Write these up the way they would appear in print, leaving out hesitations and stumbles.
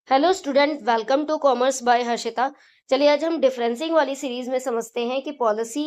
Hello student, welcome to commerce by Harshita. चलिए आज हम डिफरेंसिंग वाली सीरीज में समझते हैं कि policy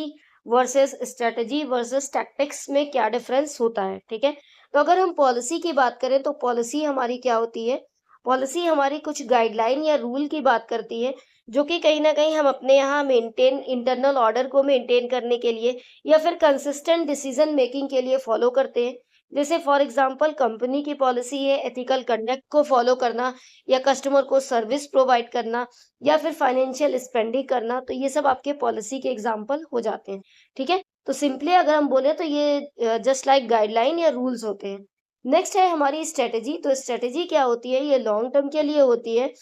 versus strategy versus tactics में क्या डिफरेंस होता है। ठीक है, तो अगर हम पॉलिसी की बात करें तो पॉलिसी हमारी क्या होती है। पॉलिसी हमारी कुछ गाइडलाइन या रूल की बात करती है, जो कि कहीं ना कहीं हम अपने यहाँ मेंटेन इंटरनल ऑर्डर को मेंटेन करने के लिए या फिर कंसिस्टेंट डिसीजन मेकिंग के लिए फॉलो करते हैं। जैसे फॉर एग्जांपल कंपनी की पॉलिसी है एथिकल कंडक्ट को फॉलो करना, या कस्टमर को सर्विस प्रोवाइड करना, या फिर फाइनेंशियल स्पेंडिंग करना। तो ये सब आपके पॉलिसी के एग्जांपल हो जाते हैं। ठीक है, तो सिंपली अगर हम बोले तो ये जस्ट लाइक गाइडलाइन या रूल्स होते हैं। नेक्स्ट है हमारी स्ट्रेटेजी। तो स्ट्रेटेजी क्या होती है, ये लॉन्ग टर्म के लिए होती है।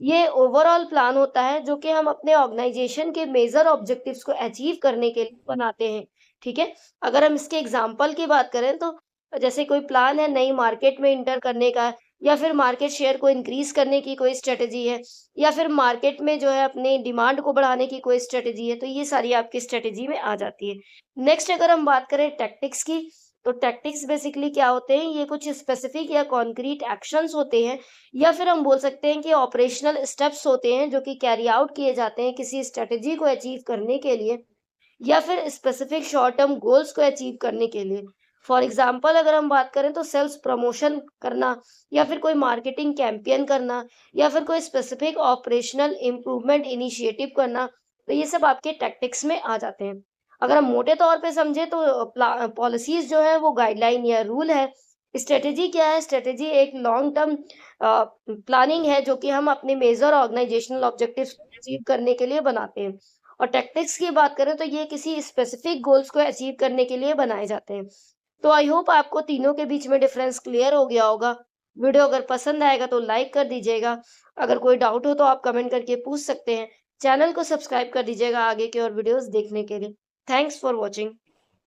ये ओवरऑल प्लान होता है जो कि हम अपने ऑर्गेनाइजेशन के मेजर ऑब्जेक्टिव्स को अचीव करने के लिए बनाते हैं। ठीक है, अगर हम इसके एग्जांपल की बात करें तो जैसे कोई प्लान है नई मार्केट में इंटर करने का, या फिर मार्केट शेयर को इंक्रीज करने की कोई स्ट्रेटेजी है, या फिर मार्केट में जो है अपनी डिमांड को बढ़ाने की कोई स्ट्रेटेजी है, तो ये सारी आपकी स्ट्रेटेजी में आ जाती है। नेक्स्ट अगर हम बात करें टैक्टिक्स की, तो टैक्टिक्स बेसिकली क्या होते हैं, ये कुछ स्पेसिफिक या कॉन्क्रीट एक्शंस होते हैं, या फिर हम बोल सकते हैं कि ऑपरेशनल स्टेप्स होते हैं जो कि कैरी आउट किए जाते हैं किसी स्ट्रेटेजी को अचीव करने के लिए, या फिर स्पेसिफिक शॉर्ट टर्म गोल्स को अचीव करने के लिए। फॉर एग्जाम्पल अगर हम बात करें तो सेल्स प्रमोशन करना, या फिर कोई मार्केटिंग कैंपेन करना, या फिर कोई स्पेसिफिक ऑपरेशनल इम्प्रूवमेंट इनिशिएटिव करना, तो ये सब आपके टैक्टिक्स में आ जाते हैं। अगर हम मोटे तौर पे समझे तो पॉलिसीज जो है वो गाइडलाइन या रूल है। स्ट्रेटेजी क्या है, स्ट्रेटेजी एक लॉन्ग टर्म प्लानिंग है जो कि हम अपने मेजर ऑर्गेनाइजेशनल ऑब्जेक्टिव्स अचीव करने के लिए बनाते हैं। और टैक्टिक्स की बात करें तो ये किसी स्पेसिफिक गोल्स को अचीव करने के लिए बनाए जाते हैं। तो आई होप आपको तीनों के बीच में डिफरेंस क्लियर हो गया होगा। वीडियो अगर पसंद आएगा तो लाइक कर दीजिएगा। अगर कोई डाउट हो तो आप कमेंट करके पूछ सकते हैं। चैनल को सब्सक्राइब कर दीजिएगा आगे की और वीडियोस देखने के लिए। Thanks for watching.